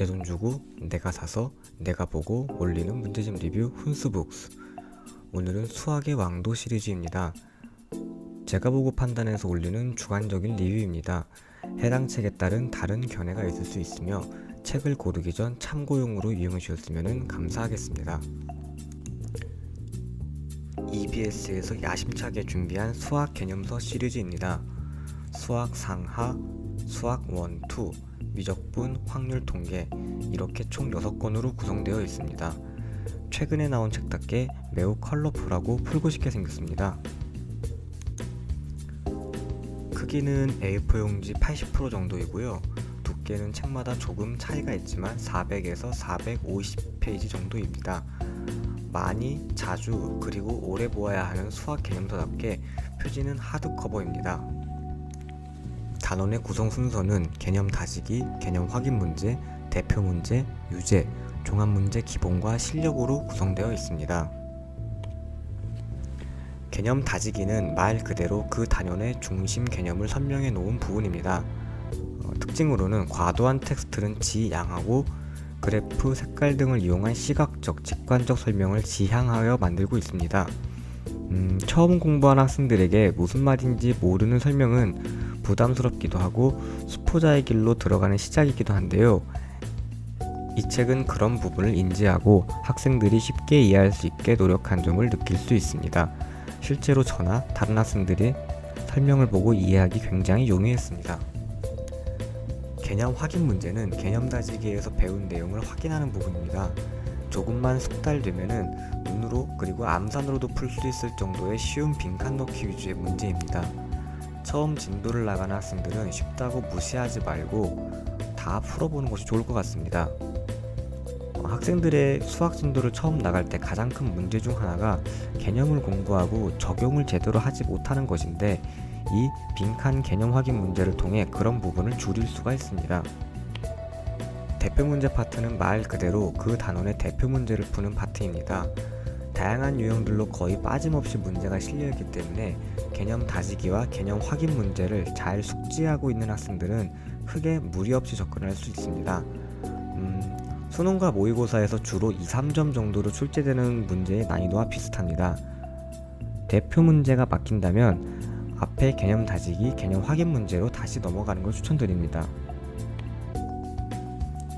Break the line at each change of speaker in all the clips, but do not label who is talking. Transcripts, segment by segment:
내 돈 주고 내가 사서 내가 보고 올리는 문제집 리뷰 훈스북스. 오늘은 수학의 왕도 시리즈입니다. 제가 보고 판단해서 올리는 주관적인 리뷰입니다. 해당 책에 따른 다른 견해가 있을 수 있으며 책을 고르기 전 참고용으로 이용해 주셨으면 감사하겠습니다. EBS에서 야심차게 준비한 수학 개념서 시리즈입니다. 수학 상하, 수학 1, 2, 미적분, 확률 통계 이렇게 총 6권으로 구성되어 있습니다. 최근에 나온 책답게 매우 컬러풀하고 풀고 싶게 생겼습니다. 크기는 A4 용지 80% 정도이고요. 두께는 책마다 조금 차이가 있지만 400에서 450페이지 정도입니다. 많이, 자주, 그리고 오래 보아야 하는 수학 개념서답게 표지는 하드커버입니다. 단원의 구성 순서는 개념 다지기, 개념 확인 문제, 대표 문제, 유제, 종합 문제 기본과 실력으로 구성되어 있습니다. 개념 다지기는 말 그대로 그 단원의 중심 개념을 설명해 놓은 부분입니다. 특징으로는 과도한 텍스트는 지양하고 그래프, 색깔 등을 이용한 시각적, 직관적 설명을 지향하여 만들고 있습니다. 처음 공부한 학생들에게 무슨 말인지 모르는 설명은 부담스럽기도 하고 수포자의 길로 들어가는 시작이기도 한데요. 이 책은 그런 부분을 인지하고 학생들이 쉽게 이해할 수 있게 노력한 점을 느낄 수 있습니다. 실제로 저나 다른 학생들의 설명을 보고 이해하기 굉장히 용이했습니다. 개념 확인 문제는 개념 다지기에서 배운 내용을 확인하는 부분입니다. 조금만 숙달되면은 눈으로 그리고 암산으로도 풀 수 있을 정도의 쉬운 빈칸 넣기 위주의 문제입니다. 처음 진도를 나가는 학생들은 쉽다고 무시하지 말고 다 풀어보는 것이 좋을 것 같습니다. 학생들의 수학 진도를 처음 나갈 때 가장 큰 문제 중 하나가 개념을 공부하고 적용을 제대로 하지 못하는 것인데 이 빈칸 개념 확인 문제를 통해 그런 부분을 줄일 수가 있습니다. 대표 문제 파트는 말 그대로 그 단원의 대표 문제를 푸는 파트입니다. 다양한 유형들로 거의 빠짐없이 문제가 실려있기 때문에 개념 다지기와 개념 확인 문제를 잘 숙지하고 있는 학생들은 크게 무리 없이 접근할 수 있습니다. 수능과 모의고사에서 주로 2, 3점 정도로 출제되는 문제의 난이도와 비슷합니다. 대표 문제가 막힌다면 앞에 개념 다지기, 개념 확인 문제로 다시 넘어가는 걸 추천드립니다.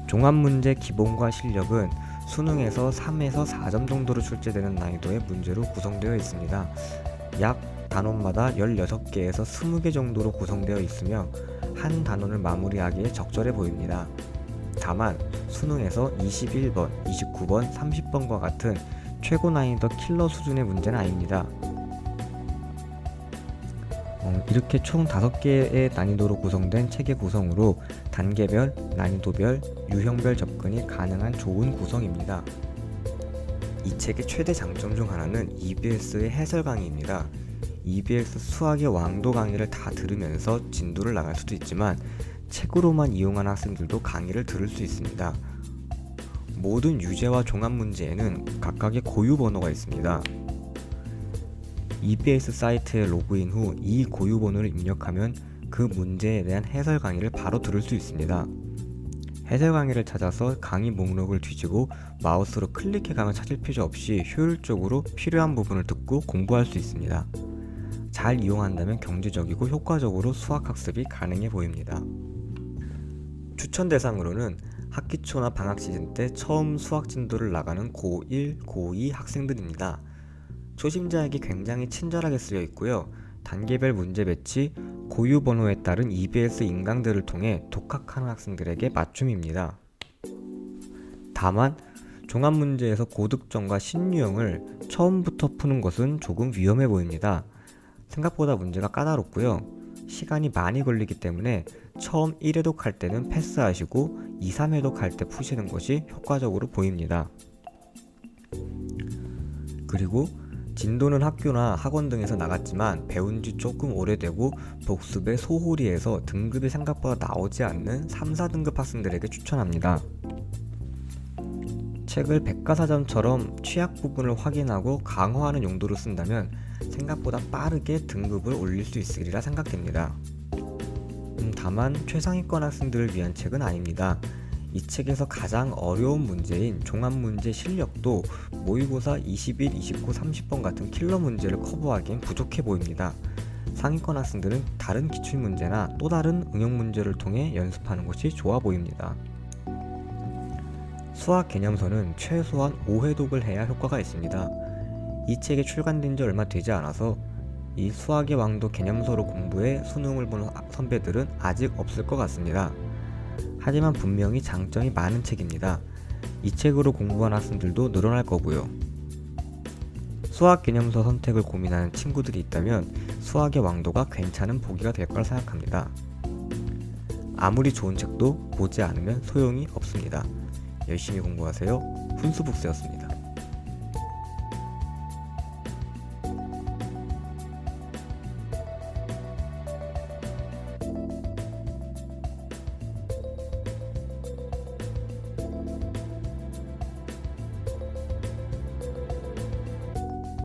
종합 문제 기본과 실력은 수능에서 3에서 4점 정도로 출제되는 난이도의 문제로 구성되어 있습니다. 약 단원마다 16개에서 20개 정도로 구성되어 있으며 한 단원을 마무리하기에 적절해 보입니다. 다만 수능에서 21번, 29번, 30번과 같은 최고 난이도 킬러 수준의 문제는 아닙니다. 이렇게 총 5개의 난이도로 구성된 책의 구성으로 단계별, 난이도별, 유형별 접근이 가능한 좋은 구성입니다. 이 책의 최대 장점 중 하나는 EBS의 해설 강의입니다. EBS 수학의 왕도 강의를 다 들으면서 진도를 나갈 수도 있지만 책으로만 이용한 학생들도 강의를 들을 수 있습니다. 모든 유제와 종합 문제에는 각각의 고유 번호가 있습니다. EBS 사이트에 로그인 후 이 고유 번호를 입력하면 그 문제에 대한 해설 강의를 바로 들을 수 있습니다. 해설 강의를 찾아서 강의 목록을 뒤지고 마우스로 클릭해 가면 찾을 필요 없이 효율적으로 필요한 부분을 듣고 공부할 수 있습니다. 잘 이용한다면 경제적이고 효과적으로 수학 학습이 가능해 보입니다. 추천 대상으로는 학기 초나 방학 시즌 때 처음 수학 진도를 나가는 고1, 고2 학생들입니다. 초심자에게 굉장히 친절하게 쓰여 있고요. 단계별 문제 배치, 고유 번호에 따른 EBS 인강들을 통해 독학하는 학생들에게 맞춤입니다. 다만 종합 문제에서 고득점과 신유형을 처음부터 푸는 것은 조금 위험해 보입니다. 생각보다 문제가 까다롭고요. 시간이 많이 걸리기 때문에 처음 1회독 할 때는 패스하시고 2, 3회독 할 때 푸시는 것이 효과적으로 보입니다. 그리고 진도는 학교나 학원 등에서 나갔지만 배운 지 조금 오래되고 복습에 소홀히 해서 등급이 생각보다 나오지 않는 3, 4등급 학생들에게 추천합니다. 책을 백과사전처럼 취약 부분을 확인하고 강화하는 용도로 쓴다면 생각보다 빠르게 등급을 올릴 수 있으리라 생각됩니다. 다만 최상위권 학생들을 위한 책은 아닙니다. 이 책에서 가장 어려운 문제인 종합문제 실력도 모의고사 21, 29, 30번 같은 킬러 문제를 커버하기엔 부족해 보입니다. 상위권 학생들은 다른 기출문제나 또 다른 응용 문제를 통해 연습하는 것이 좋아 보입니다. 수학 개념서는 최소한 5회독을 해야 효과가 있습니다. 이 책이 출간된 지 얼마 되지 않아서 이 수학의 왕도 개념서로 공부해 수능을 보는 선배들은 아직 없을 것 같습니다. 하지만 분명히 장점이 많은 책입니다. 이 책으로 공부한 학생들도 늘어날 거고요. 수학 개념서 선택을 고민하는 친구들이 있다면 수학의 왕도가 괜찮은 보기가 될 거라 생각합니다. 아무리 좋은 책도 보지 않으면 소용이 없습니다. 열심히 공부하세요. 훈수북스였습니다.